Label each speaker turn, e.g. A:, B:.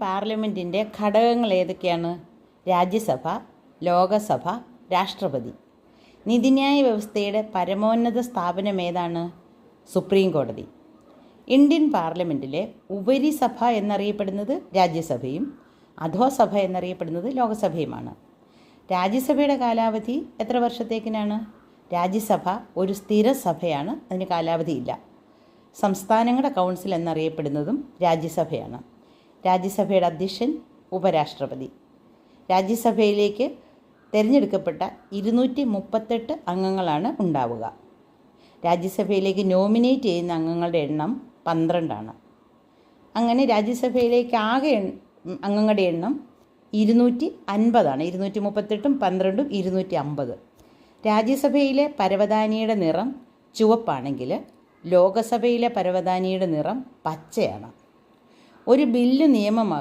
A: പാർലമെൻറ്റിൻ്റെ ഘടകങ്ങൾ ഏതൊക്കെയാണ്? രാജ്യസഭ, ലോകസഭ, രാഷ്ട്രപതി. നീതിന്യായ വ്യവസ്ഥയുടെ പരമോന്നത സ്ഥാപനം ഏതാണ്? സുപ്രീം കോടതി. ഇന്ത്യൻ പാർലമെൻറ്റിലെ ഉപരിസഭ എന്നറിയപ്പെടുന്നത് രാജ്യസഭയും അധോസഭ എന്നറിയപ്പെടുന്നത് ലോകസഭയുമാണ്. രാജ്യസഭയുടെ കാലാവധി എത്ര വർഷത്തേക്കിനാണ്? രാജ്യസഭ ഒരു സ്ഥിര സഭയാണ്, അതിന് കാലാവധിയില്ല. സംസ്ഥാനങ്ങളുടെ കൗൺസിൽ എന്നറിയപ്പെടുന്നതും രാജ്യസഭയാണ്. രാജ്യസഭയുടെ അധ്യക്ഷൻ ഉപരാഷ്ട്രപതി. രാജ്യസഭയിലേക്ക് തിരഞ്ഞെടുക്കപ്പെട്ട 238 അംഗങ്ങളാണ് ഉണ്ടാവുക. രാജ്യസഭയിലേക്ക് നോമിനേറ്റ് ചെയ്യുന്ന അംഗങ്ങളുടെ എണ്ണം 12 അങ്ങനെ രാജ്യസഭയിലേക്ക് ആകെ അംഗങ്ങളുടെ എണ്ണം 250. 238ഉം 12ഉം 250. രാജ്യസഭയിലെ പരവതാനിയുടെ നിറം ചുവപ്പാണെങ്കിൽ ലോകസഭയിലെ പരവതാനിയുടെ നിറം പച്ചയാണ്. ഒരു ബില്ല് നിയമമാകും